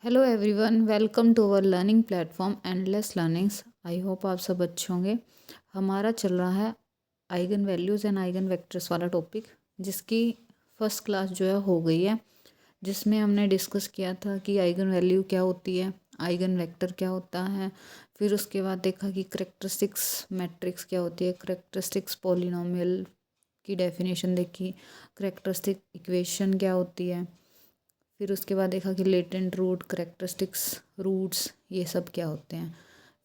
Hello everyone, welcome to our learning platform endless learnings. I hope आप सब अच्छे होंगे। हमारा चल रहा है eigen values and eigen vectors वाला टॉपिक, जिसकी फर्स्ट क्लास जो है हो गई है, जिसमें हमने डिस्कस किया था कि आइगन वैल्यू क्या होती है, आइगन वेक्टर क्या होता है। फिर उसके बाद देखा कि करेक्टरिस्टिक्स मैट्रिक्स क्या होती है, करेक्टरिस्टिक्स पॉलिनोमियल की डेफिनेशन देखी, करेक्टरिस्टिक इक्वेशन क्या होती है। फिर उसके बाद देखा कि लेटेंट रूट, करेक्टरिस्टिक्स रूट्स, ये सब क्या होते हैं।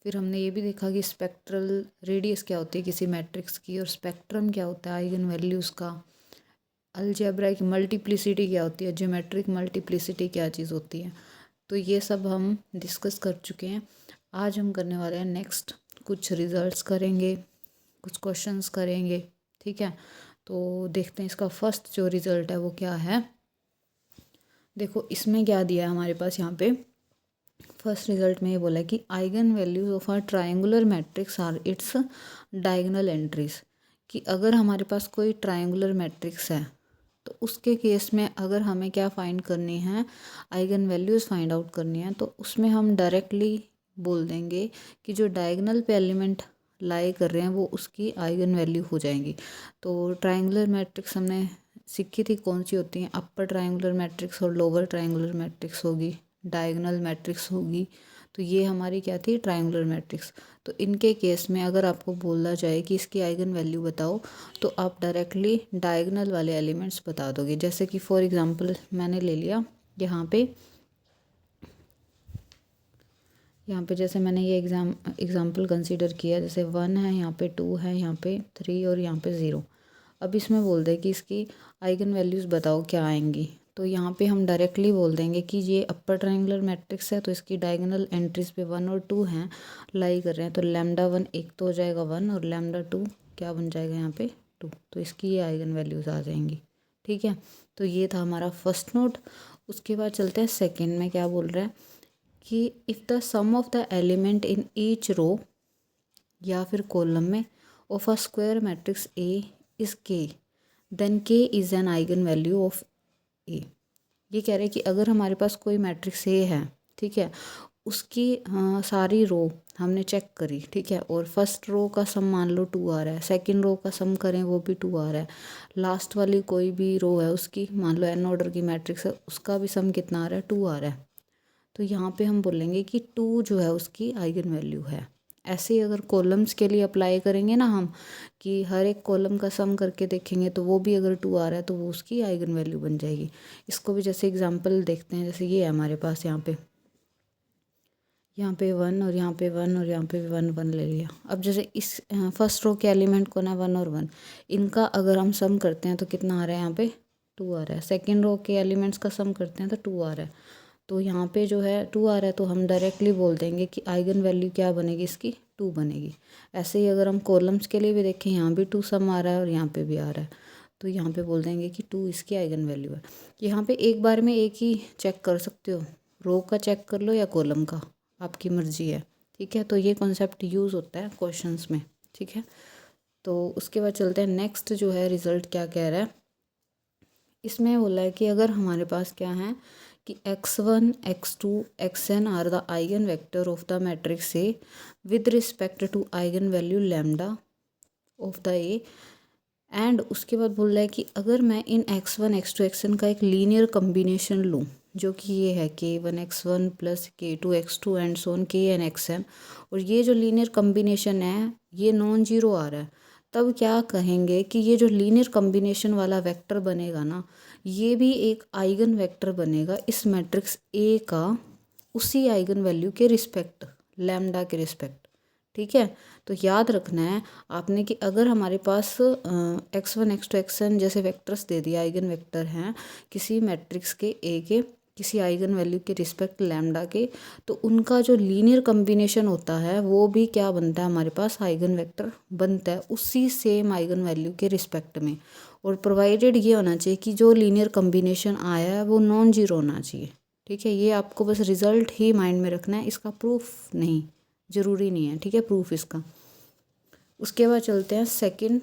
फिर हमने ये भी देखा कि स्पेक्ट्रल रेडियस क्या होती है किसी मैट्रिक्स की, और स्पेक्ट्रम क्या होता है आइगन वैल्यूज़ का। अलजेब्राइक मल्टीप्लिसिटी क्या होती है, ज्योमेट्रिक मल्टीप्लिसिटी क्या चीज़ होती है। तो ये सब हम डिस्कस कर चुके हैं। आज हम करने वाले हैं नेक्स्ट, कुछ रिजल्ट्स करेंगे, कुछ क्वेश्चंस करेंगे। ठीक है, तो देखते हैं इसका फर्स्ट जो रिज़ल्ट है वो क्या है। देखो इसमें क्या दिया है हमारे पास यहाँ पे। फर्स्ट रिजल्ट में ये बोला है कि eigen values of R triangular matrix are its diagonal entries. कि अगर हमारे पास कोई ट्रायंगुलर मैट्रिक्स है तो उसके केस में अगर हमें क्या फाइंड करनी है, आइगन वैल्यूज़ फाइंड आउट करनी है, तो उसमें हम डायरेक्टली बोल देंगे कि जो डायगोनल पे एलिमेंट लाई कर रहे हैं वो उसकी आइगन वैल्यू हो जाएंगी। तो ट्रायंगुलर मैट्रिक्स हमने सीखी थी कौन सी होती हैं, अपर ट्रायंगुलर मैट्रिक्स और लोअर ट्रायंगुलर मैट्रिक्स होगी, डायगोनल मैट्रिक्स होगी। तो ये हमारी क्या थी, ट्रायंगुलर मैट्रिक्स। तो इनके केस में अगर आपको बोला जाए कि इसकी आइगन वैल्यू बताओ, तो आप डायरेक्टली डायगोनल वाले एलिमेंट्स बता दोगे। जैसे कि फॉर एग्जांपल मैंने ले लिया यहाँ पे जैसे मैंने ये एग्जांपल कंसीडर किया, जैसे 1 है, यहाँ पे 2 है, यहाँ पे 3 और यहाँ पे 0। अब इसमें बोल दे कि इसकी आइगन वैल्यूज़ बताओ क्या आएंगी। तो यहाँ पे हम डायरेक्टली बोल देंगे कि ये अपर ट्रायंगुलर मैट्रिक्स है, तो इसकी डायगोनल एंट्रीज पे 1 और 2 हैं, लाई कर रहे हैं। तो लैम्डा 1 एक तो हो जाएगा 1, और लैम्डा 2 क्या बन जाएगा यहाँ पे 2। तो इसकी ये आइगन वैल्यूज़ आ जाएंगी। ठीक है, तो ये था हमारा फर्स्ट नोट। उसके बाद चलते हैं सेकेंड में। क्या बोल रहा है कि if the sum of the element in each row या फिर कॉलम में of a square matrix A is K, then K is an eigen value of A. ये कह रहे हैं कि अगर हमारे पास कोई मैट्रिक्स ए है, ठीक है, उसकी सारी रो हमने चेक करी, ठीक है, और फर्स्ट रो का सम मान लो 2 आ रहा है, सेकंड रो का सम करें वो भी 2 आ रहा है, लास्ट वाली कोई भी रो है उसकी मान लो एन ऑर्डर की मैट्रिक्स है, उसका भी सम कितना आ रहा है, 2 आ रहा है। तो यहाँ पे हम बोलेंगे कि 2 जो है उसकी आइगन वैल्यू है। ऐसे ही अगर कॉलम्स के लिए अप्लाई करेंगे ना हम, कि हर एक कॉलम का सम करके देखेंगे तो वो भी अगर 2 आ रहा है तो वो उसकी आइगन वैल्यू बन जाएगी। इसको भी जैसे एग्जांपल देखते हैं, जैसे ये है हमारे पास यहाँ पे 1 और यहाँ पे 1 और यहाँ पे भी 1 1 ले लिया। अब जैसे इस फर्स्ट रो के एलिमेंट कौन है, 1 और 1, इनका अगर हम सम करते हैं तो कितना आ रहा है, यहाँ पे 2 आ रहा है। सेकेंड रो के एलिमेंट्स का सम करते हैं तो 2 आ रहा है। तो यहाँ पे जो है 2 आ रहा है, तो हम डायरेक्टली बोल देंगे कि आइगन वैल्यू क्या बनेगी, इसकी 2 बनेगी। ऐसे ही अगर हम कॉलम्स के लिए भी देखें, यहाँ भी 2 सम आ रहा है और यहाँ पे भी आ रहा है, तो यहाँ पे बोल देंगे कि 2 इसकी आइगन वैल्यू है। यहाँ पे एक बार में एक ही चेक कर सकते हो, रो का चेक कर लो या कॉलम का, आपकी मर्जी है। ठीक है, तो ये कॉन्सेप्ट यूज़ होता है क्वेश्चंस में। ठीक है, तो उसके बाद चलते हैं नेक्स्ट जो है रिजल्ट क्या कह रहा है। इसमें बोला है कि अगर हमारे पास क्या है कि x1 x2 xn are the eigen vector of the matrix A with respect to eigen value lambda of the A, and उसके बाद बोल रहा है कि अगर मैं इन x1 x2 xn का एक लीनियर कम्बिनेशन लूँ, जो कि ये है k1 x1 plus k2 x2 and so on kn xn, और ये जो लीनियर कम्बिनेशन है ये नॉन जीरो आ रहा है, तब क्या कहेंगे कि ये जो लीनियर कम्बिनेशन वाला वेक्टर बनेगा ना, ये भी एक आइगन वेक्टर बनेगा इस मैट्रिक्स ए का, उसी आइगन वैल्यू के रिस्पेक्ट, लैम्डा के रिस्पेक्ट। ठीक है, तो याद रखना है आपने कि अगर हमारे पास x1 x2 xn जैसे वेक्टर्स दे दिया, आइगन वेक्टर हैं किसी मैट्रिक्स के ए के किसी आइगन वैल्यू के रिस्पेक्ट लैम्डा के, तो उनका जो लीनियर कम्बिनेशन होता है वो भी क्या बनता है, हमारे पास आइगन वेक्टर बनता है उसी सेम आइगन वैल्यू के रिस्पेक्ट में। और प्रोवाइडेड ये होना चाहिए कि जो लीनियर कम्बिनेशन आया है वो नॉन जीरो होना चाहिए। ठीक है, ये आपको बस रिजल्ट ही माइंड में रखना है, इसका प्रूफ नहीं, ज़रूरी नहीं है। ठीक है, प्रूफ इसका। उसके बाद चलते हैं सेकंड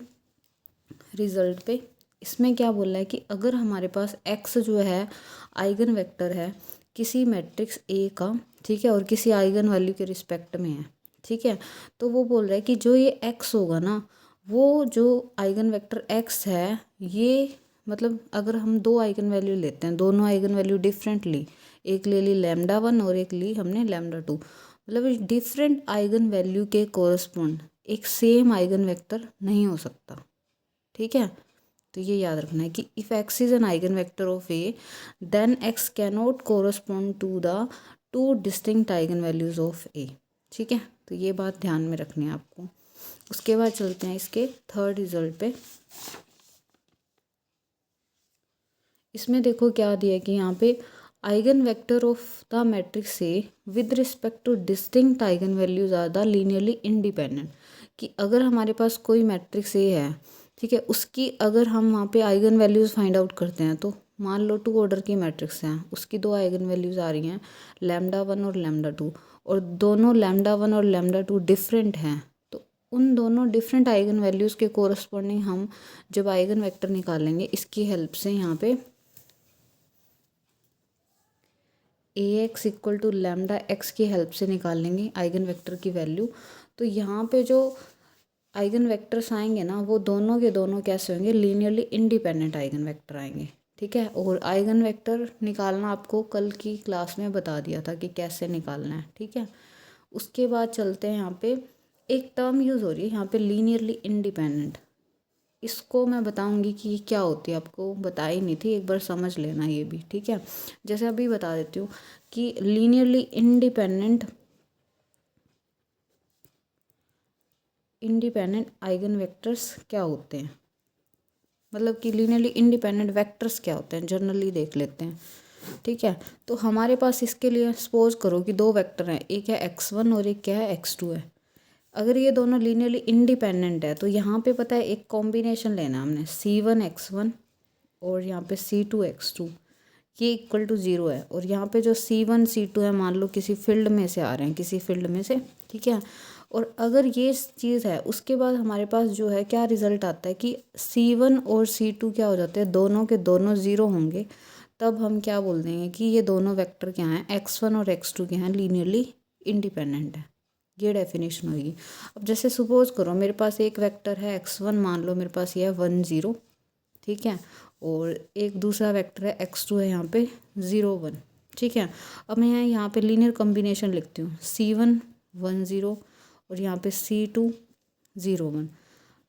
रिजल्ट पे। इसमें क्या बोल रहा है कि अगर हमारे पास x जो है आइगन वेक्टर है किसी मैट्रिक्स ए का, ठीक है, और किसी आइगन वैल्यू के रिस्पेक्ट में है, ठीक है, तो वो बोल रहा है कि जो ये एक्स होगा ना, वो जो आइगन वेक्टर एक्स है, ये मतलब अगर हम दो आइगन वैल्यू लेते हैं, दोनों आइगन वैल्यू डिफरेंटली, एक ले ली λ1 और एक ली हमने λ2, मतलब डिफरेंट आइगन वैल्यू के कोरस्पॉन्ड एक सेम आइगन वेक्टर नहीं हो सकता, ठीक है। तो ये याद रखना है कि if X is an eigen vector of A then X cannot correspond to the two distinct eigen values of A, ठीक है। तो ये बात ध्यान में रखनी है आपको। उसके बाद चलते हैं इसके थर्ड रिजल्ट पे। इसमें देखो क्या दिया है कि यहाँ पे eigen vector of the matrix A with respect to distinct eigen values are the linearly independent, कि अगर हमारे पास कोई मैट्रिक्स ए है, ठीक है, उसकी अगर हम वहाँ पे आइगन वैल्यूज़ फाइंड आउट करते हैं, तो मान लो 2 ऑर्डर की मैट्रिक्स हैं, उसकी 2 आइगन वैल्यूज़ आ रही हैं λ1 और λ2, और दोनों λ1 और λ2 डिफरेंट हैं, तो उन दोनों डिफरेंट आइगन वैल्यूज़ के कोरस्पॉन्डिंग हम जब आइगन वेक्टर निकालेंगे, इसकी हेल्प से यहाँ पे ax इक्वल टू λx की हेल्प से निकाल लेंगे आइगन वेक्टर की वैल्यू। तो यहाँ पे जो आइगन वेक्टर्स आएंगे ना, वो दोनों के दोनों कैसे होंगे, लीनियरली इंडिपेंडेंट आइगन वेक्टर आएंगे, ठीक है। और आइगन वेक्टर निकालना आपको कल की क्लास में बता दिया था कि कैसे निकालना है, ठीक है। उसके बाद चलते हैं, यहाँ पे एक टर्म यूज़ हो रही है यहाँ पे लीनियरली इंडिपेंडेंट। इसको मैं बताऊंगी कि क्या होती है, आपको बताई नहीं थी, एक बार समझ लेना ये भी, ठीक है। जैसे अभी बता देती हूँ कि लीनियरली इंडिपेंडेंट आइगन वेक्टर्स क्या होते हैं, मतलब कि लीनियरली इंडिपेंडेंट वेक्टर्स क्या होते हैं, जनरली देख लेते हैं, ठीक है। तो हमारे पास इसके लिए सपोज करो कि 2 वेक्टर हैं, एक है x1 और एक क्या है x2 है। अगर ये दोनों लीनियरली इंडिपेंडेंट है, तो यहाँ पे पता है एक कॉम्बिनेशन लेना है हमने, c1x1 और यहाँ पे c2x2, ये इक्वल टू 0 है। और यहाँ पे जो c1 c2 है, मान लो किसी फील्ड में से आ रहे हैं, किसी फील्ड में से, ठीक है। और अगर ये चीज़ है, उसके बाद हमारे पास जो है क्या रिजल्ट आता है कि c1 और c2 क्या हो जाते हैं, दोनों के दोनों 0 होंगे, तब हम क्या बोल देंगे कि ये दोनों वेक्टर क्या हैं, x1 और x2 क्या हैं, लीनियरली इंडिपेंडेंट है। ये डेफिनेशन होगी। अब जैसे सपोज करो मेरे पास एक वेक्टर है x1, मान लो मेरे पास ये है 1 0, ठीक है, और एक दूसरा वेक्टर है x2 है यहाँ पे 0 1, ठीक है। अब मैं यहाँ पे लीनियर कॉम्बिनेशन लिखती हूँ, c1 1 0 और यहाँ पे c2 0 1।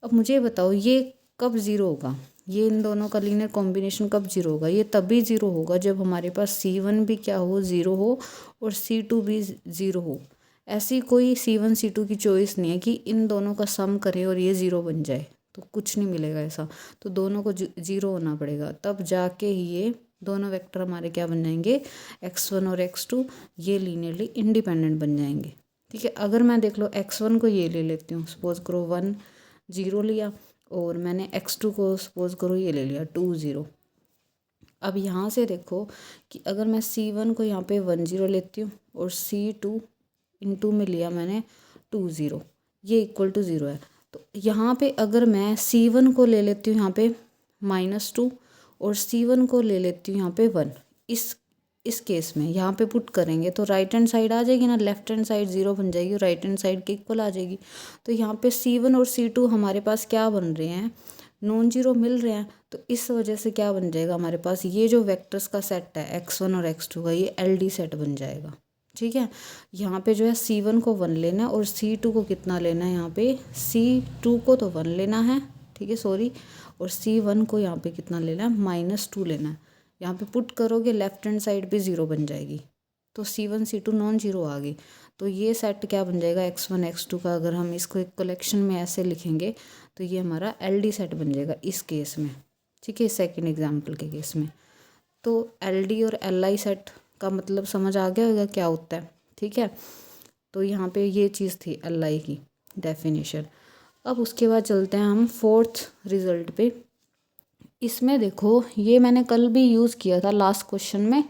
अब मुझे बताओ ये कब 0 होगा, ये इन दोनों का लीनियर कॉम्बिनेशन कब 0 होगा, ये तभी 0 होगा जब हमारे पास c1 भी क्या हो, 0 हो, और c2 भी 0 हो। ऐसी कोई c1 c2 की चॉइस नहीं है कि इन दोनों का सम करें और ये 0 बन जाए, तो कुछ नहीं मिलेगा ऐसा। तो दोनों को 0 होना पड़ेगा, तब जाके ही ये दोनों वेक्टर हमारे क्या बन जाएंगे, x1 और x2, ये लीनियरली इंडिपेंडेंट बन जाएंगे, ठीक है। अगर मैं देख लो x1 को ये ले लेती हूँ, सपोज करो 1 0 लिया, और मैंने x2 को सपोज करो ये ले लिया 2 0। अब यहाँ से देखो कि अगर मैं c1 को यहाँ पे 1 0 लेती हूँ और c2 इंटू में लिया मैंने 2 0, ये इक्वल टू 0 है। तो यहाँ पे अगर मैं c1 को ले लेती हूँ यहाँ पे -2 और c1 को ले लेती हूँ यहाँ पे 1, इस केस में यहाँ पे पुट करेंगे तो राइट हैंड साइड आ जाएगी ना, लेफ्ट हैंड साइड 0 बन जाएगी और राइट हैंड साइड के इक्वल आ जाएगी। तो यहाँ पे c1 और c2 हमारे पास क्या बन रहे हैं, नॉन जीरो मिल रहे हैं। तो इस वजह से क्या बन जाएगा हमारे पास, ये जो वेक्टर्स का सेट है x1 और x2 का, ये LD सेट बन जाएगा, ठीक है। यहाँ पे जो है c1 को 1 लेना है और c2 को कितना लेना है, यहाँ पे c2 को तो 1 लेना है, ठीक है, सॉरी, और c1 को यहाँ पे कितना लेना है, -2 लेना है। यहाँ पे पुट करोगे लेफ्ट हैंड साइड पे 0 बन जाएगी, तो c1 c2 नॉन जीरो आ गई। तो ये सेट क्या बन जाएगा, x1 x2 का, अगर हम इसको एक कलेक्शन में ऐसे लिखेंगे तो ये हमारा LD सेट बन जाएगा इस केस में, ठीक है, सेकंड एग्जांपल के केस में। तो LD और LI सेट का मतलब समझ आ गया होगा क्या होता है, ठीक है। तो यहाँ पे ये चीज़ थी LI की डेफिनेशन। अब उसके बाद चलते हैं हम फोर्थ रिजल्ट पे। इसमें देखो ये मैंने कल भी यूज़ किया था लास्ट क्वेश्चन में,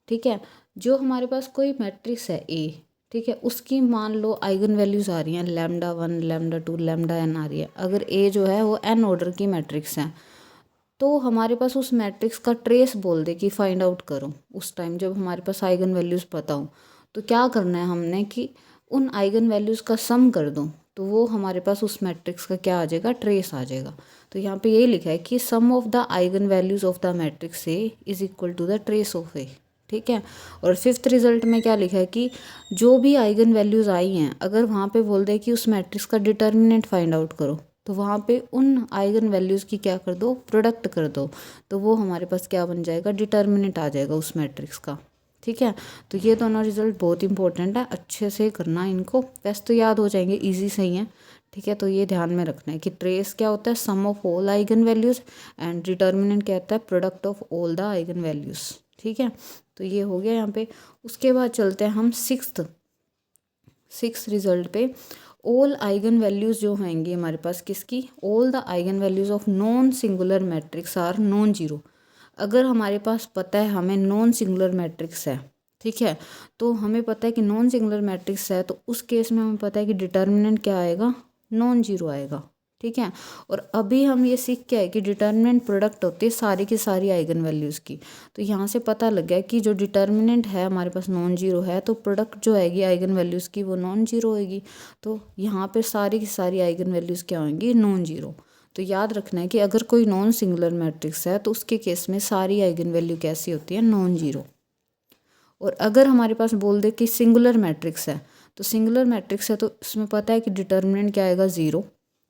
ठीक है। जो हमारे पास कोई मैट्रिक्स है A, ठीक है, उसकी मान लो आइगन वैल्यूज़ आ रही हैं λ1 λ2 λn आ रही है। अगर A जो है वो n ऑर्डर की मैट्रिक्स है, तो हमारे पास उस मैट्रिक्स का ट्रेस बोल दे कि फाइंड आउट करो, उस टाइम जब हमारे पास आइगन वैल्यूज़ पता हो, तो क्या करना है हमने कि उन आइगन वैल्यूज़ का सम कर दो, तो वो हमारे पास उस मैट्रिक्स का क्या आ जाएगा, ट्रेस आ जाएगा। तो यहाँ पे ये लिखा है कि sum of the eigen values of the matrix A is equal to the trace of A. ठीक है। और फिफ्थ रिजल्ट में क्या लिखा है कि जो भी आइगन वैल्यूज़ आई हैं, अगर वहाँ पे बोल दे कि उस मैट्रिक्स का डिटर्मिनेंट फाइंड आउट करो, तो वहाँ पे उन आइगन वैल्यूज़ की क्या कर दो, प्रोडक्ट कर दो, तो वो हमारे पास क्या बन जाएगा, डिटर्मिनेंट आ जाएगा उस मैट्रिक्स का। ठीक है। तो ये दोनों रिजल्ट बहुत इंपॉर्टेंट है, अच्छे से करना इनको, वैसे तो याद हो जाएंगे, इजी सही है। ठीक है। तो ये ध्यान में रखना है कि ट्रेस क्या होता है, sum of all eigen values, and determinant क्या होता है, product of all the eigen values. ठीक है। तो ये हो गया यहाँ पे। उसके बाद चलते हैं हम सिक्स रिजल्ट पे। ऑल आइगन वैल्यूज़ जो होंगी हमारे पास किसकी, all the eigen values of non singular matrix are non zero. अगर हमारे पास पता है हमें नॉन सिंगुलर मैट्रिक्स है, ठीक है, तो हमें पता है कि नॉन सिंगुलर मैट्रिक्स है, तो उस केस में हमें पता है कि डिटर्मिनेंट क्या आएगा, नॉन जीरो आएगा। ठीक है। और अभी हम ये सीख के आए कि डिटर्मिनेंट प्रोडक्ट होती है सारी की सारी आइगन वैल्यूज़ की। तो यहाँ से पता लग गया कि जो डिटर्मिनेंट है हमारे पास नॉन जीरो है, तो प्रोडक्ट जो आएगी आइगन वैल्यूज़ की वो नॉन जीरो होगी। तो यहाँ पे सारी की सारी आइगन वैल्यूज़ क्या होंगी, नॉन जीरो। तो याद रखना है कि अगर कोई नॉन सिंगुलर मैट्रिक्स है तो उसके केस में सारी आइगन वैल्यू कैसी होती है, नॉन जीरो। और अगर हमारे पास बोल दे कि सिंगुलर मैट्रिक्स है, तो सिंगुलर मैट्रिक्स है तो इसमें पता है कि डिटर्मिनेंट क्या आएगा, ज़ीरो।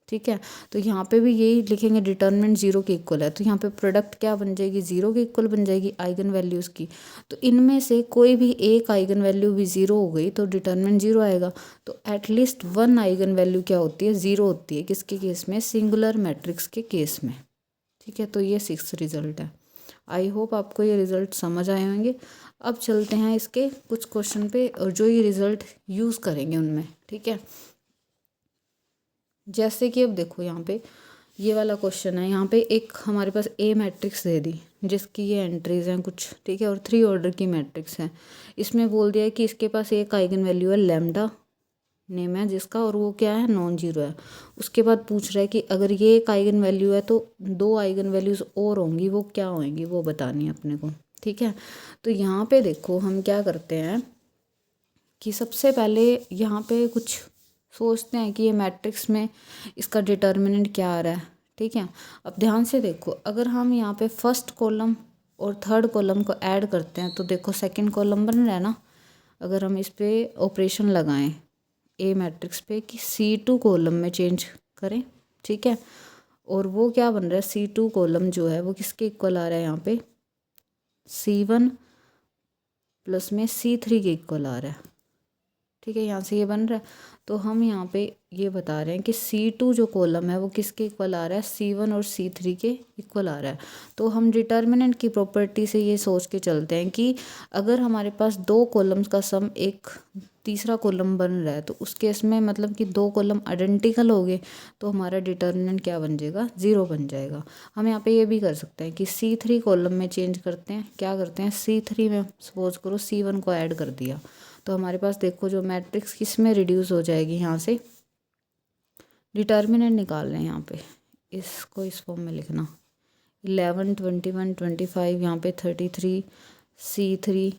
ठीक है। तो यहाँ पे भी यही लिखेंगे, डिटर्मिनेंट जीरो के इक्वल है, तो यहाँ पे प्रोडक्ट क्या बन जाएगी, जीरो के इक्वल बन जाएगी आइगन वैल्यूज़ की। तो इनमें से कोई भी एक आइगन वैल्यू भी ज़ीरो हो गई तो डिटर्मिनेंट जीरो आएगा। तो एटलीस्ट वन आइगन वैल्यू क्या होती है, ज़ीरो होती है, किसके केस में, सिंगुलर मैट्रिक्स के केस में। ठीक है। तो ये सिक्स रिजल्ट है। आई होप आपको ये रिज़ल्ट समझ आए होंगे। अब चलते हैं इसके कुछ क्वेश्चन पे और जो ये रिज़ल्ट यूज़ करेंगे उनमें। ठीक है। जैसे कि अब देखो यहाँ पे ये वाला क्वेश्चन है, यहाँ पे एक हमारे पास ए मैट्रिक्स दे दी जिसकी ये एंट्रीज हैं कुछ। ठीक है। और 3 ऑर्डर की मैट्रिक्स है। इसमें बोल दिया है कि इसके पास एक आइगन वैल्यू है लैम्डा नेम है जिसका, और वो क्या है, नॉन जीरो है। उसके बाद पूछ रहा है कि अगर ये एक आइगन वैल्यू है तो 2 आइगन वैल्यूज़ और होंगी, वो क्या होंगी, वो बतानी है अपने को। ठीक है। तो यहाँ पे देखो हम क्या करते हैं कि सबसे पहले यहाँ पे कुछ सोचते हैं कि ये मैट्रिक्स में इसका डिटर्मिनेंट क्या आ रहा है। ठीक है। अब ध्यान से देखो, अगर हम यहाँ पे फर्स्ट कॉलम और थर्ड कॉलम को ऐड करते हैं तो देखो सेकंड कॉलम बन रहा है ना। अगर हम इस पे ऑपरेशन लगाएं ए मैट्रिक्स पे कि C2 कॉलम में चेंज करें, ठीक है, और वो क्या बन रहा है, C2 कॉलम जो है वो किसके इक्वल आ रहा है, यहाँ पे C1 प्लस में C3 के इक्वल आ रहा है। ठीक है। यहाँ से ये बन रहा है। तो हम यहाँ पे ये बता रहे हैं कि C2 जो कॉलम है वो किसके इक्वल आ रहा है, C1 और C3 के इक्वल आ रहा है। तो हम डिटर्मिनेंट की प्रॉपर्टी से ये सोच के चलते हैं कि अगर हमारे पास 2 कॉलम्स का सम एक तीसरा कॉलम बन रहा है तो उस केस में मतलब कि 2 कॉलम आइडेंटिकल हो गए तो हमारा डिटर्मिनेंट क्या बन जाएगा, ज़ीरो बन जाएगा। हम यहाँ पे ये भी कर सकते हैं कि C3 कॉलम में चेंज करते हैं, क्या करते हैं, C3 में सपोज करो C1 को ऐड कर दिया, तो हमारे पास देखो जो मैट्रिक्स किस में रिड्यूस हो जाएगी, यहाँ से डिटर्मिनेंट निकाल रहे हैं, यहाँ पे इसको इस फॉर्म में लिखना 11 21 25, यहाँ पे 33 C3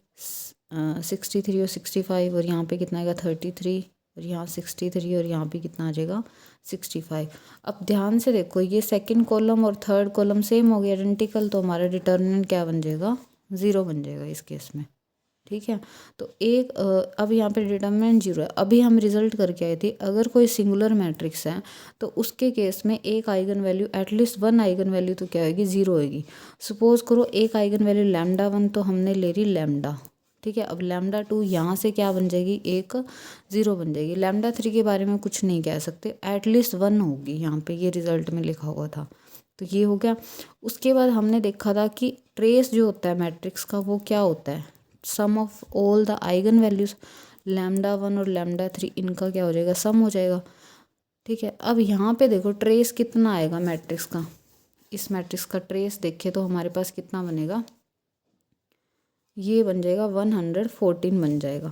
63 और 65, और यहाँ पे कितना आएगा 33, और यहाँ 63, और यहाँ पे कितना आ जाएगा 65। अब ध्यान से देखो ये सेकंड कॉलम और थर्ड कॉलम सेम हो गया आइडेंटिकल, तो हमारा डिटर्मिनेंट क्या बन जाएगा, ज़ीरो बन जाएगा इस केस में। ठीक है। तो एक अब यहाँ पे डिटर्मिनेंट जीरो है। अभी हम रिजल्ट करके आए थे अगर कोई सिंगुलर मैट्रिक्स है तो उसके केस में एक eigen value at least one eigen value तो क्या होगी, ज़ीरो होगी। सपोज करो एक आइगन वैल्यू λ1 तो हमने ले रही लैम्डा। ठीक है। अब λ2 यहाँ से क्या बन जाएगी, एक ज़ीरो बन जाएगी। λ3 के बारे में कुछ नहीं कह सकते, एटलीस्ट वन होगी, यहाँ पे ये रिजल्ट में लिखा हुआ था। तो ये हो गया। उसके बाद हमने देखा था कि ट्रेस जो होता है मैट्रिक्स का वो क्या होता है, sum of all the eigen values λ1 और λ3 इनका क्या हो जाएगा, सम हो जाएगा। ठीक है। अब यहाँ पे देखो ट्रेस कितना आएगा मैट्रिक्स का, इस मैट्रिक्स का ट्रेस देखें तो हमारे पास कितना बनेगा, ये बन जाएगा 114 बन जाएगा।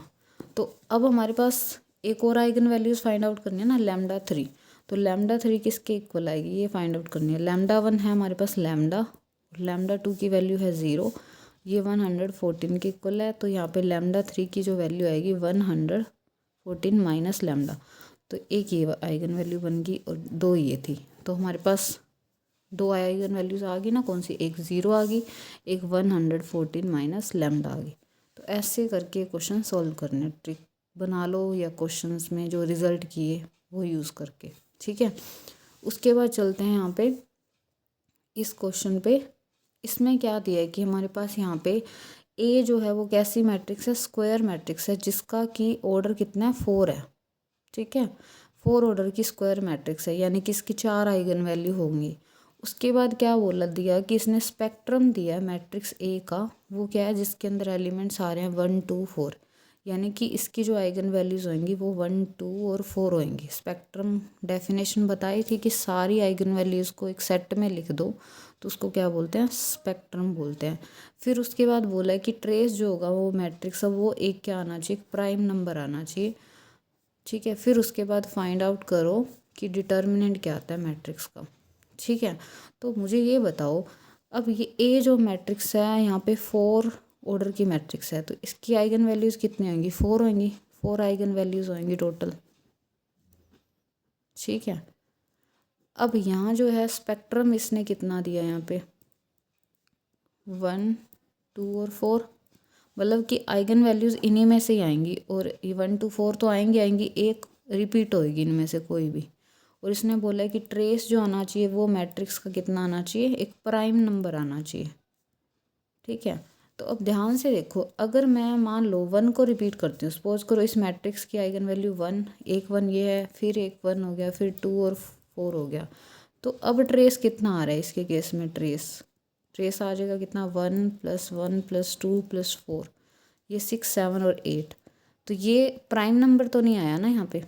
तो अब हमारे पास एक और आइगन वैल्यूज़ फाइंड आउट करनी है ना, λ3, तो λ3 किसके इक्वल आएगी ये फाइंड आउट करनी है। λ1 है हमारे पास लैम्डा, लैम्डा 2 की वैल्यू है 0, ये 114 के इक्वल है, तो यहाँ पे लैम्डा 3 की जो वैल्यू आएगी 114 माइनस लैम्डा, तो एक ये आइगन वैल्यू बन गई और दो ये थी, तो हमारे पास दो आइगन वैल्यूज आ गई ना, कौन सी, एक 0 आ गई, एक 114 माइनस लैम्डा आ गई। तो ऐसे करके क्वेश्चन सॉल्व करने, ट्रिक बना लो या क्वेश्चंस में जो रिजल्ट किए वो यूज़ करके, ठीक है। उसके बाद चलते हैं यहाँ पे इस क्वेश्चन पे। इसमें क्या दिया है कि हमारे पास यहाँ पे ए जो है वो कैसी मैट्रिक्स है, स्क्वायर मैट्रिक्स है, जिसका कि ऑर्डर कितना है, 4 है, ठीक है। 4 ऑर्डर की स्क्वायर मैट्रिक्स है, यानी कि इसकी 4 आइगन वैल्यू होंगी। उसके बाद क्या बोला दिया कि इसने स्पेक्ट्रम दिया है मैट्रिक्स ए का, वो क्या है, जिसके अंदर एलिमेंट्स आ रहे हैं 1 2 4, यानी कि इसकी जो आइगन वैल्यूज़ होंगी वो 1 2 और 4 होंगी। स्पेक्ट्रम डेफिनेशन बताई थी कि सारी आइगन वैल्यूज़ को एक सेट में लिख दो तो उसको क्या बोलते हैं, स्पेक्ट्रम बोलते हैं। फिर उसके बाद बोला है कि ट्रेस जो होगा वो मैट्रिक्स अब वो एक क्या आना चाहिए, एक प्राइम नंबर आना चाहिए, ठीक है। फिर उसके बाद फाइंड आउट करो कि डिटर्मिनेंट क्या आता है मैट्रिक्स का, ठीक है। तो मुझे ये बताओ, अब ये ए जो मैट्रिक्स है यहाँ पे 4 ऑर्डर की मैट्रिक्स है, तो इसकी आइगन वैल्यूज़ कितनी होंगी, 4 होंगी, 4 आइगन वैल्यूज़ होंगी टोटल, ठीक है। अब यहाँ जो है स्पेक्ट्रम इसने कितना दिया यहाँ पे 1 2 और 4, मतलब कि आइगन वैल्यूज़ इन्हीं में से ही आएंगी, और ये 1 2 4 तो आएंगी, एक रिपीट होएगी इनमें से कोई भी। और इसने बोला है कि ट्रेस जो आना चाहिए वो मैट्रिक्स का कितना आना चाहिए, एक प्राइम नंबर आना चाहिए, ठीक है। तो अब ध्यान से देखो, अगर मैं मान लो 1 को रिपीट करती हूँ, सपोज करो इस मैट्रिक्स की आइगन वैल्यू 1, एक 1 ये है, फिर एक 1 हो गया, फिर 2 और 4 हो गया, तो अब ट्रेस कितना आ रहा है इसके केस में, ट्रेस आ जाएगा कितना, 1 + 1 + 2 + 4, ये 6 7 और 8। तो ये प्राइम नंबर तो नहीं आया ना यहाँ पे,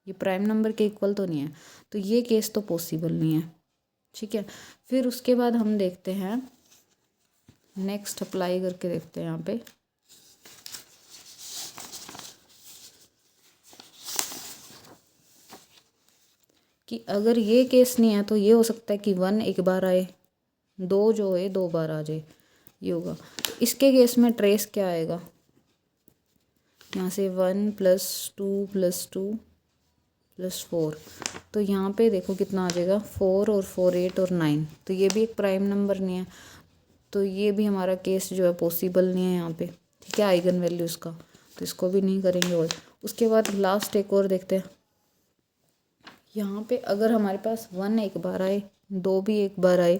ये प्राइम नंबर के इक्वल तो नहीं है, तो ये केस तो पॉसिबल नहीं है, ठीक है। फिर उसके बाद हम देखते हैं नेक्स्ट, अप्लाई करके देखते हैं यहाँ पे। कि अगर ये केस नहीं है तो ये हो सकता है कि 1 एक बार आए, 2 जो है 2 बार आ जाए, ये होगा। इसके केस में ट्रेस क्या आएगा, यहाँ से 1 + 2 + 2 + 4, तो यहाँ पे देखो कितना आ जाएगा, 4 और 4 8 और 9, तो ये भी एक प्राइम नंबर नहीं है, तो ये भी हमारा केस जो है पॉसिबल नहीं है यहाँ पे, ठीक है, आइगन वैल्यूज़ का, तो इसको भी नहीं करेंगे। और उसके बाद लास्ट एक और देखते हैं, यहाँ पे अगर हमारे पास 1 एक बार आए, 2 भी एक बार आए,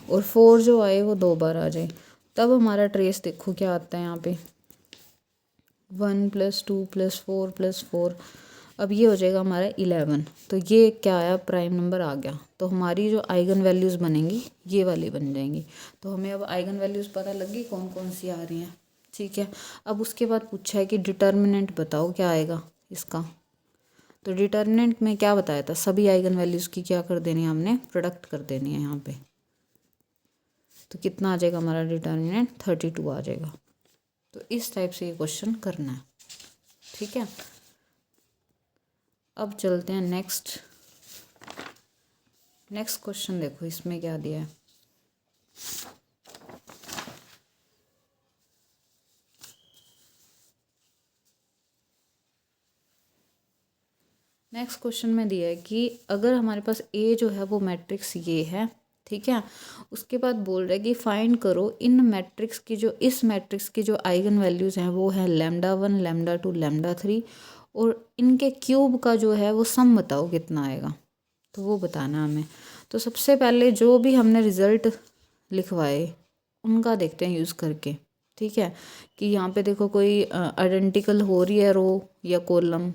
और 4 जो आए वो 2 बार आ जाए, तब हमारा ट्रेस देखो क्या आता है यहाँ पे, 1 + 2 + 4 + 4, अब ये हो जाएगा हमारा 11, तो ये क्या आया, प्राइम नंबर आ गया। तो हमारी जो आइगन वैल्यूज़ बनेंगी ये वाली बन जाएंगी। तो हमें अब आइगन वैल्यूज़ पता लगी कौन कौन सी आ रही हैं, ठीक है। अब उसके बाद पूछा है कि डिटर्मिनेंट बताओ क्या आएगा इसका। तो डिटर्मिनेंट में क्या बताया था, सभी आइगन वैल्यूज़ की क्या कर देनी है हमने, प्रोडक्ट कर देनी है यहाँ पे। तो कितना आ जाएगा हमारा डिटर्मिनेंट, 32 आ जाएगा। तो इस टाइप से ये क्वेश्चन करना है, ठीक है। अब चलते हैं नेक्स्ट क्वेश्चन, देखो इसमें क्या दिया है। नेक्स्ट क्वेश्चन में दिया है कि अगर हमारे पास ए जो है वो मैट्रिक्स ये है, ठीक है। उसके बाद बोल रहा है कि फाइंड करो इन मैट्रिक्स की जो, इस मैट्रिक्स की जो आइगन वैल्यूज़ हैं वो है λ1 λ2 λ3, और इनके क्यूब का जो है वो सम बताओ कितना आएगा, तो वो बताना हमें। तो सबसे पहले जो भी हमने रिज़ल्ट लिखवाए उनका देखते हैं यूज़ करके, ठीक है। कि यहाँ पे देखो कोई आइडेंटिकल हो रही है रो या कॉलम,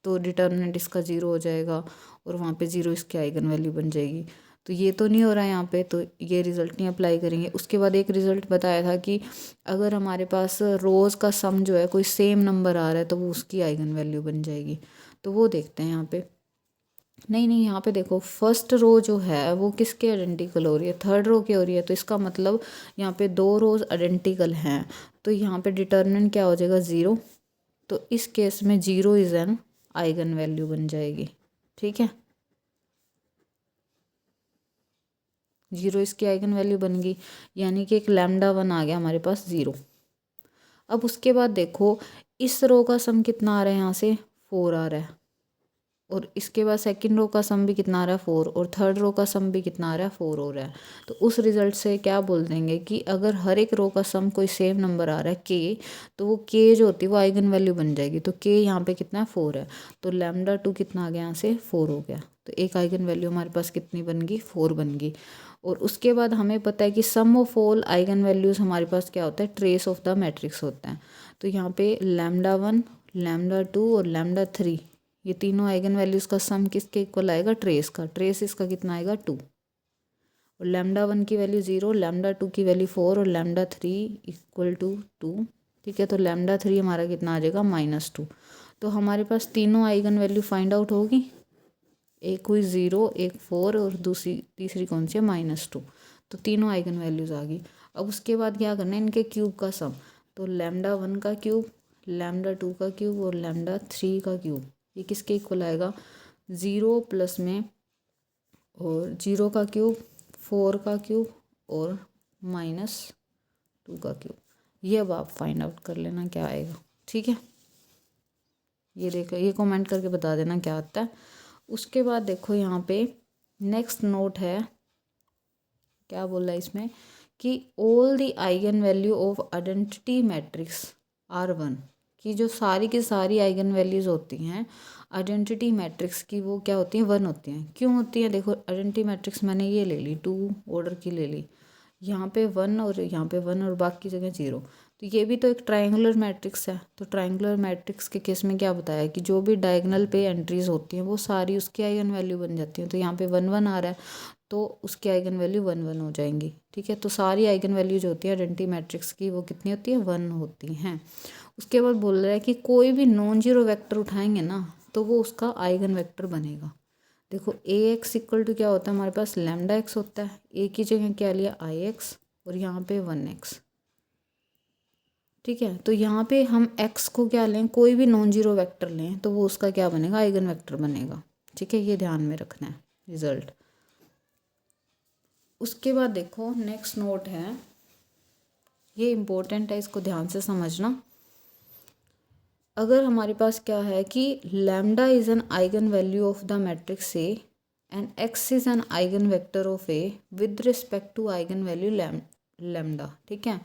तो डिटर्मिनेंट इसका 0 हो जाएगा, और वहाँ पे 0 इसकी आइगन वैल्यू बन जाएगी। तो ये तो नहीं हो रहा है यहाँ पे, तो ये रिज़ल्ट नहीं अप्लाई करेंगे। उसके बाद एक रिज़ल्ट बताया था कि अगर हमारे पास रोज़ का सम जो है कोई सेम नंबर आ रहा है तो वो उसकी आइगन वैल्यू बन जाएगी, तो वो देखते हैं यहाँ पे। नहीं, यहाँ पे देखो फर्स्ट रो जो है वो किसके आइडेंटिकल हो रही है, थर्ड रो की हो रही है, तो इसका मतलब यहाँ पे 2 रोज आइडेंटिकल हैं, तो यहाँ पे डिटर्मिनेंट क्या हो जाएगा, 0। तो इस केस में 0 इज़ एन आइगन वैल्यू बन जाएगी, ठीक है। 0 इसकी आइगन वैल्यू बन गई, यानी कि एक λ1 आ गया हमारे पास 0। अब उसके बाद देखो इस रो का सम कितना आ रहा है, यहाँ से 4 आ रहा है, और इसके बाद सेकंड रो का सम भी कितना आ रहा है 4, और थर्ड रो का सम भी कितना आ रहा है 4 हो रहा है। तो उस रिजल्ट से क्या बोल देंगे कि अगर हर एक रो का सम कोई सेम नंबर आ रहा है k, तो वो k जो होती है वो आइगन वैल्यू बन जाएगी। तो k यहाँ पे कितना है 4 है, तो λ2 कितना आ गया यहाँ से 4 हो गया। तो एक आइगन वैल्यू हमारे पास कितनी बन गई 4 बन गई। और उसके बाद हमें पता है कि sum of all eigen values हमारे पास क्या होता है, ट्रेस ऑफ द मैट्रिक्स होता है। तो यहाँ पे λ1 λ2 और λ3 ये तीनों आइगन वैल्यूज़ का सम किसके इक्वल आएगा, ट्रेस का। ट्रेस इसका कितना आएगा 2, और λ1 की वैल्यू 0, λ2 की वैल्यू 4 और λ3 इक्वल टू 2। ठीक है, तो λ3 हमारा कितना आ जाएगा -2। तो हमारे पास तीनों आइगन वैल्यू फाइंड आउट होगी, एक हुई 0, एक 4 और तीसरी कौन सी है -2। तो तीनों आइगन वैल्यूज़ आ गई। अब उसके बाद क्या करना है, इनके क्यूब का सम। तो λ1 का क्यूब, λ2 का क्यूब और λ3 का क्यूब, ये किसके इक्वल आएगा, 0 प्लस में और 0 का क्यूब, 4 का क्यूब और -2 का क्यूब। ये अब आप फाइंड आउट कर लेना क्या आएगा। ठीक है, ये देखो, ये कमेंट करके बता देना क्या आता है। उसके बाद देखो यहाँ पे नेक्स्ट नोट है, क्या बोल रहा है इसमें कि all the eigen value of identity matrix R1 की जो सारी की सारी आइगन वैल्यूज़ होती हैं आइडेंटिटी मैट्रिक्स की, वो क्या होती हैं 1 होती हैं। क्यों होती हैं, देखो आइडेंटिटी मैट्रिक्स मैंने ये ले ली 2 ऑर्डर की ले ली, यहाँ पे 1 और यहाँ पे 1 और बाकी जगह 0। तो ये भी तो एक ट्रायंगुलर मैट्रिक्स है। तो ट्रायंगुलर मैट्रिक्स के केस में क्या बताया कि जो भी डायगोनल पे एंट्रीज होती हैं वो सारी उसकी आइगन वैल्यू बन जाती हैं। तो यहाँ पे 1 1 आ रहा है तो उसकी आइगन वैल्यू 1 1 हो जाएंगी। ठीक है, तो सारी आइगन वैल्यू जो होती है आइडेंटिटी मैट्रिक्स की वो कितनी होती है, 1 होती हैं। उसके बाद बोल रहा है कि कोई भी नॉन जीरो वेक्टर उठाएंगे ना तो वो उसका आइगन वेक्टर बनेगा। देखो Ax इक्वल टू क्या होता है हमारे पास, λx होता है। ए की जगह क्या लिया Ix और यहाँ पे 1x। ठीक है, तो यहाँ पे हम x को क्या लें, कोई भी नॉन जीरो वेक्टर लें तो वो उसका क्या बनेगा, आइगन वेक्टर बनेगा। ठीक है, ये ध्यान में रखना है रिजल्ट। उसके बाद देखो नेक्स्ट नोट है, ये इम्पोर्टेंट है, इसको ध्यान से समझना। अगर हमारे पास क्या है कि lambda is an eigen value of the matrix A and X is an eigen vector of A with respect to eigen value lambda. ठीक है,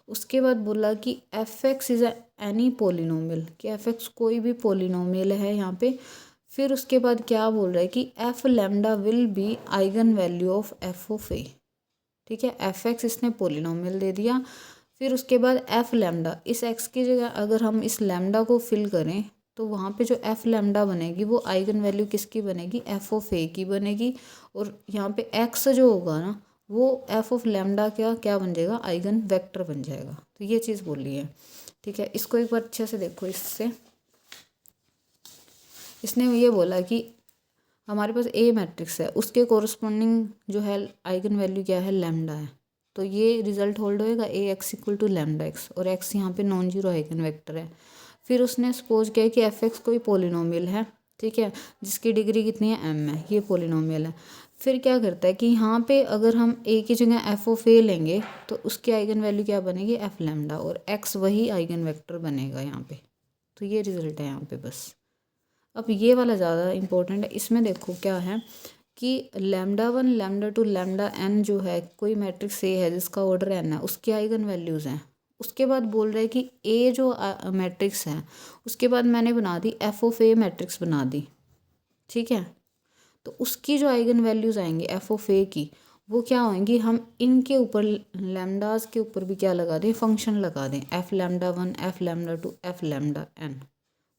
उसके बाद बोला कि F X is any polynomial, कि एफ एक्स कोई भी पोलिनोमियल है यहाँ पे। फिर उसके बाद क्या बोल रहा है कि F lambda will be eigen value of F of A. ठीक है, एफ एक्स इसने पोलिनोमियल दे दिया। फिर उसके बाद एफ लैम्डा, इस एक्स की जगह अगर हम इस लैम्डा को फिल करें तो वहाँ पे जो एफ लैम्डा बनेगी वो आइगन वैल्यू किसकी बनेगी, एफ ऑफ ए की बनेगी। और यहाँ पे एक्स जो होगा ना वो एफ ऑफ लैम्डा क्या क्या बन जाएगा, आइगन वेक्टर बन जाएगा। तो ये चीज़ बोली है। ठीक है, इसको एक बार अच्छे से देखो। इसने ये बोला कि हमारे पास ए मैट्रिक्स है, उसके कोरस्पॉन्डिंग जो है आइगन वैल्यू क्या है, लैम्डा है। तो ये रिजल्ट होल्ड होएगा A X equal to lambda X, और एक्स यहाँ पे नॉन जीरो आइगन वेक्टर है। फिर उसने सपोज किया कि एफ एक्स कोई पोलिनोमियल है। ठीक है, जिसकी डिग्री कितनी है, एम है, ये पोलिनोमियल है। फिर क्या करता है कि यहाँ पे अगर हम ए की जगह एफ ऑफ ए लेंगे तो उसकी आइगन वैल्यू क्या बनेगी, एफ लैम्डा, और एक्स वही आइगन वेक्टर बनेगा यहाँ पे। तो ये रिजल्ट है यहाँ पे बस। अब ये वाला ज़्यादा इंपॉर्टेंट है। इसमें देखो क्या है कि λ1 λ2 λn जो है कोई मैट्रिक्स ए है जिसका ऑर्डर n है, उसके आइगन वैल्यूज़ हैं। उसके बाद बोल रहे हैं कि ए जो मैट्रिक्स है उसके बाद मैंने बना the F of A matrix बना दी। ठीक है, तो उसकी जो आइगन वैल्यूज़ आएंगी एफ ऑफ ए की, वो क्या होंगी, हम इनके ऊपर लैम्डाज के ऊपर भी क्या लगा दें, फंक्शन लगा दें, एफ λ1 एफ λ2 एफ λn।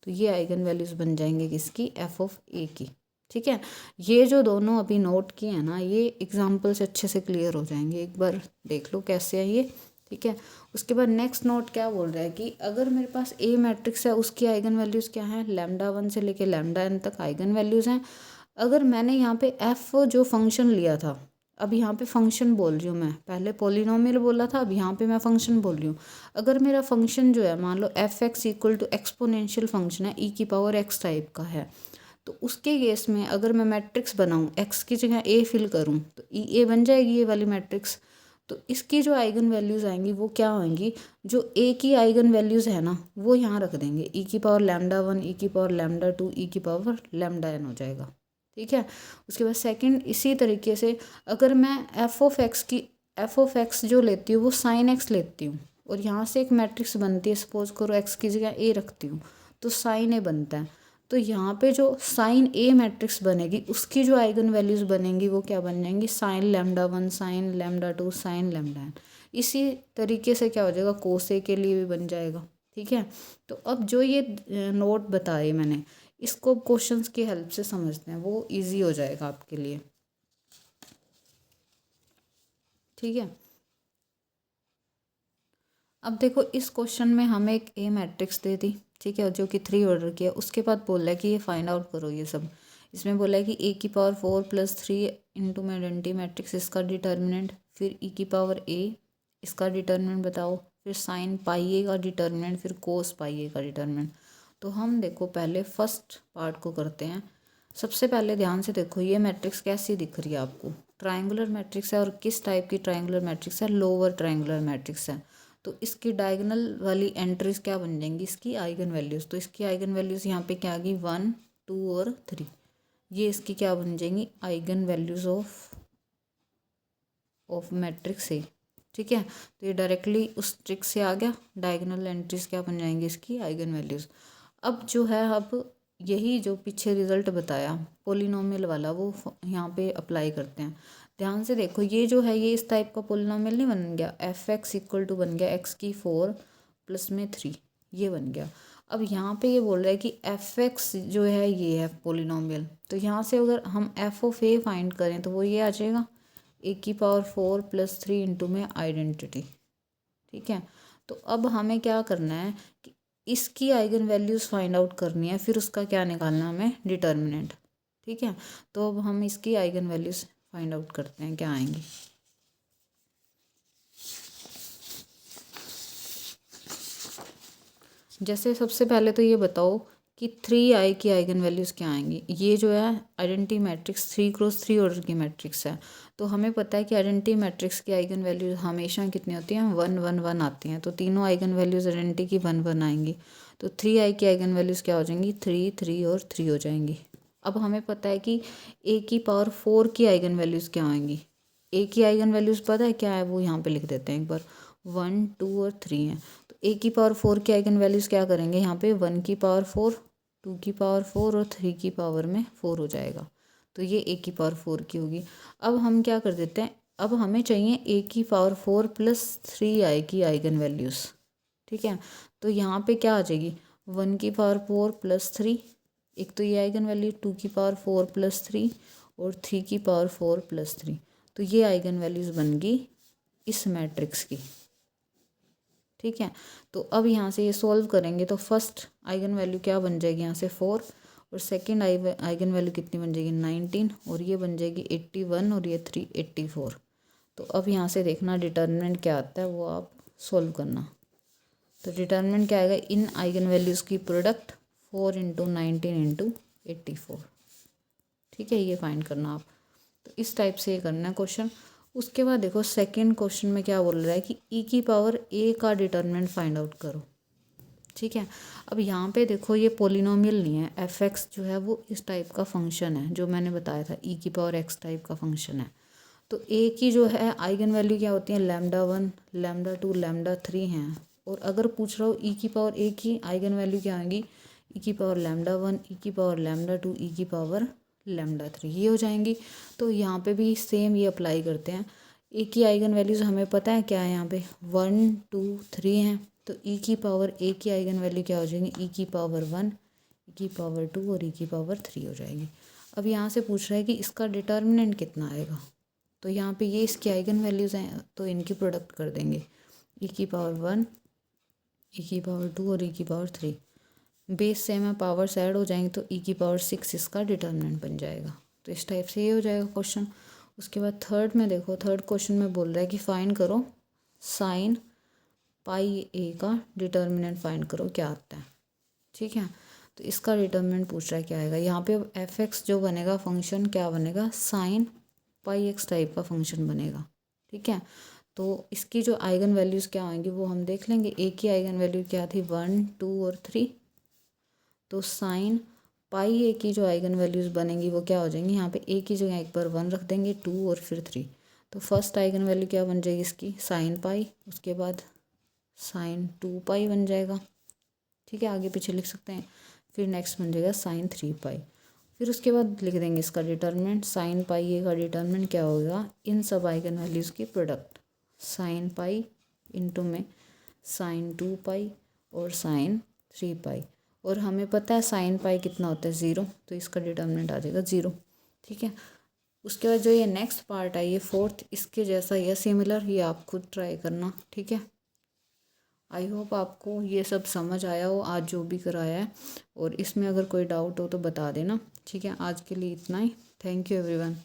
तो ये आइगन वैल्यूज़ बन जाएंगे किसकी, एफ ऑफ ए की। ठीक है, ये जो दोनों अभी नोट किए हैं ना ये एग्जाम्पल से अच्छे से क्लियर हो जाएंगे, एक बार देख लो कैसे है ये। ठीक है, उसके बाद नेक्स्ट नोट क्या बोल रहा है कि अगर मेरे पास ए मैट्रिक्स है उसकी आइगन वैल्यूज़ क्या है, λ1 से लेके λn तक आइगन वैल्यूज़ हैं। अगर मैंने यहाँ पे एफ जो फंक्शन लिया था, अब यहाँ पे फंक्शन बोल रही हूँ मैं, पहले पोलिनोमियल बोला था, अब यहाँ पे मैं फंक्शन बोल रही हूँ। अगर मेरा फंक्शन जो है मान लो F X equal to exponential function है, ई की पावर एक्स टाइप का है, तो उसके केस में अगर मैं मैट्रिक्स बनाऊँ, एक्स की जगह ए फिल करूँ तो ए बन जाएगी ये वाली मैट्रिक्स। तो इसकी जो आइगन वैल्यूज़ आएंगी वो क्या होंगी, जो ए की आइगन वैल्यूज़ है ना वो यहाँ रख देंगे, ई की पावर लैम्डा 1, ई की पावर लैम्डा 2, ई की पावर लैम्डा n हो जाएगा। ठीक है। उसके बाद सेकंड इसी तरीके से अगर मैं एफ ऑफ एक्स जो लेती हूँ वो साइन एक्स लेती हूँ और यहाँ से एक मैट्रिक्स बनती है, सपोज करो एक्स की जगह ए रखती हूँ तो साइन ए बनता है। तो यहाँ पे जो साइन ए मैट्रिक्स बनेगी उसकी जो आइगन वैल्यूज़ बनेंगी वो क्या बन जाएंगी, sign lambda 1, sign lambda 2, sign lambda n। इसी तरीके से क्या हो जाएगा, कोस ए के लिए भी बन जाएगा। ठीक है। तो अब जो ये नोट बताए मैंने, इसको क्वेश्चंस की हेल्प से समझते हैं, वो इजी हो जाएगा आपके लिए। ठीक है। अब देखो इस क्वेश्चन में हमें एक ए मैट्रिक्स दे दी, ठीक है, जो कि 3 ऑर्डर की है। उसके बाद बोला है कि ये फाइंड आउट करो ये सब। इसमें बोला है कि ए की पावर 4 + 3 इंटू में आइडेंटिटी मैट्रिक्स, इसका डिटर्मिनेंट, फिर ई की पावर ए इसका डिटर्मिनेंट बताओ, फिर साइन पाई ए का डिटर्मिनेंट, फिर कोस पाई ए का डिटर्मिनेंट। तो हम देखो पहले फर्स्ट पार्ट को करते हैं। सबसे पहले ध्यान से देखो ये मैट्रिक्स कैसी दिख रही है आपको, ट्राइंगुलर मैट्रिक्स है। और किस टाइप की ट्राइंगुलर मैट्रिक्स है, लोअर ट्राइंगुलर मैट्रिक्स है। तो इसकी डायगोनल वाली एंट्रीज क्या बन जाएंगी, इसकी आइगन वैल्यूज़। तो इसकी आइगन वैल्यूज़ यहाँ पे क्या आ गई, 1, 2 और 3। ये इसकी क्या बन जाएंगी, eigen values of matrix A. ठीक है। तो ये डायरेक्टली उस ट्रिक से आ गया, डायगोनल एंट्रीज क्या बन जाएंगी, इसकी आइगन वैल्यूज़। अब जो है, अब यही जो पीछे रिजल्ट बताया पोलिनोमियल वाला वो यहाँ पे अप्लाई करते हैं। ध्यान से देखो ये जो है ये इस टाइप का पोलिनोमियल नहीं बन गया, एफ एक्स इक्वल टू बन गया एक्स की 4 प्लस में 3, ये बन गया। अब यहाँ पे ये बोल रहा है कि एफ एक्स जो है ये है पोलिनोमियल। तो यहाँ से अगर हम एफ ऑफ ए फाइंड करें तो वो ये आ जाएगा, ए की पावर 4 + 3 इंटू में आइडेंटिटी। ठीक है। तो अब हमें क्या करना है कि इसकी आइगन वैल्यूज़ फाइंड आउट करनी है, फिर उसका क्या निकालना है हमें, डिटर्मिनेंट। ठीक है। तो अब हम इसकी आइगन वैल्यूज़ फाइंड आउट करते हैं, क्या आएंगी। जैसे सबसे पहले तो ये बताओ कि 3i की आइगन वैल्यूज़ क्या आएंगी। ये जो है आइडेंटिटी मैट्रिक्स 3 × 3 ऑर्डर की मैट्रिक्स है। तो हमें पता है कि आइडेंटिटी मैट्रिक्स की आइगन वैल्यूज़ हमेशा कितनी होती हैं, 1, 1, 1 आती हैं। तो तीनों आइगन वैल्यूज़ आइडेंटिटी की 1, 1 आएंगी। तो 3i की आइगन वैल्यूज़ क्या हो जाएंगी, 3, 3 और 3 हो जाएंगी। अब हमें पता है कि ए की पावर 4 की आइगन वैल्यूज़ क्या आएंगी। ए की आइगन वैल्यूज़ पता है क्या है, वो यहाँ पे लिख देते हैं एक बार, 1, 2 और 3 हैं। तो ए की पावर 4 की आइगन वैल्यूज़ क्या करेंगे, यहाँ पे 1 की पावर 4, 2 की पावर 4 और 3 की पावर में 4 हो जाएगा। तो ये ए की पावर 4 की होगी। अब हम क्या कर देते हैं, अब हमें चाहिए ए की पावर 4 + 3i की आइगन वैल्यूज़। ठीक है। तो यहाँ पे क्या आ जाएगी, 1 की पावर 4 + 3, एक तो ये आइगन वैल्यू, 2 की पावर 4 + 3 और 3 की पावर 4 + 3। तो ये आइगन वैल्यूज़ बन गई इस मैट्रिक्स की। ठीक है। तो अब यहाँ से ये सॉल्व करेंगे तो फर्स्ट आइगन वैल्यू क्या बन जाएगी, यहाँ से 4, और सेकंड आइगन वैल्यू कितनी बन जाएगी, 19, और ये बन जाएगी 81, और ये 3, 84। तो अब यहाँ से देखना डिटर्मिनेंट क्या आता है, वो आप सॉल्व करना। तो डिटर्मिनेंट क्या आएगा, इन आइगन वैल्यूज़ की प्रोडक्ट 4 × 19 × 84। ठीक है, ये फाइंड करना आप। तो इस टाइप से ये करना है क्वेश्चन। उसके बाद देखो सेकंड क्वेश्चन में क्या बोल रहा है कि ई की पावर ए का डिटर्मिनेंट फाइंड आउट करो। ठीक है। अब यहाँ पे देखो ये पोलिनोमियल नहीं है, एफ एक्स जो है वो इस टाइप का फंक्शन है, जो मैंने बताया था ई की पावर एक्स टाइप का फंक्शन है। तो ए की जो है आइगन वैल्यू क्या होती है, लैम्डा 1, लैम्डा 2, लैम्डा 3 हैं। और अगर पूछ रहा हो ई की पावर ए की आइगन वैल्यू क्या आएंगी, ई की पावर लैम्डा 1, ई की पावर लैम्डा 2, ई की पावर लैम्डा 3, ये हो जाएंगी। तो यहाँ पे भी सेम ये अप्लाई करते हैं। ए की आइगन वैल्यूज़ हमें पता है क्या है, यहाँ पे 1, 2, 3 हैं। तो ई की पावर ए की आइगन वैल्यू क्या हो जाएंगी, ई की पावर 1, ई की पावर 2 और ई की पावर 3 हो जाएगी। अब यहाँ से पूछ रहा है कि इसका डिटर्मिनेंट कितना आएगा। तो यहाँ पे ये इसकी आइगन वैल्यूज़ हैं, तो इनकी प्रोडक्ट कर देंगे, ई की पावर 1, ई की पावर 2 और ई की पावर 3। बेस सेम है, पावर्स ऐड हो जाएंगे तो ई की पावर 6 इसका डिटर्मिनेंट बन जाएगा। तो इस टाइप से ये हो जाएगा क्वेश्चन। उसके बाद थर्ड में देखो, थर्ड क्वेश्चन में बोल रहा है कि फाइंड करो साइन पाई ए का डिटर्मिनेंट फाइंड करो क्या आता है। ठीक है। तो इसका डिटर्मिनेंट पूछ रहा है क्या आएगा यहाँ पे। अब एफ एक्स जो बनेगा फंक्शन क्या बनेगा, साइन पाई एक्स टाइप का फंक्शन बनेगा, ठीक है। तो इसकी जो आइगन वैल्यूज़ क्या आएंगी वो हम देख लेंगे। ए की आइगन वैल्यू क्या थी, 1 2 और 3। तो साइन पाई ए की जो आइगन वैल्यूज़ बनेंगी वो क्या हो जाएंगी, यहाँ पे ए की जगह एक बार 1 रख देंगे, 2 और फिर 3। तो फर्स्ट आइगन वैल्यू क्या बन जाएगी इसकी, साइन पाई, उसके बाद साइन 2 पाई बन जाएगा, ठीक है, आगे पीछे लिख सकते हैं। फिर नेक्स्ट बन जाएगा साइन 3 पाई। फिर उसके बाद लिख देंगे इसका डिटर्मिनेंट, साइन पाई ए का डिटर्मिनेंट क्या होगा, इन सब आइगन वैल्यूज़ की प्रोडक्ट, साइन पाई इंटू में साइन 2 पाई और साइन 3 पाई। और हमें पता है साइन पाई कितना होता है, 0, तो इसका डिटर्मिनेंट आ जाएगा 0, ठीक है। उसके बाद जो ये नेक्स्ट पार्ट है ये फोर्थ, इसके जैसा या सिमिलर, ये आप खुद ट्राई करना, ठीक है। आई होप आपको ये सब समझ आया हो आज जो भी कराया है, और इसमें अगर कोई डाउट हो तो बता देना, ठीक है। आज के लिए इतना ही, थैंक यू एवरीवन।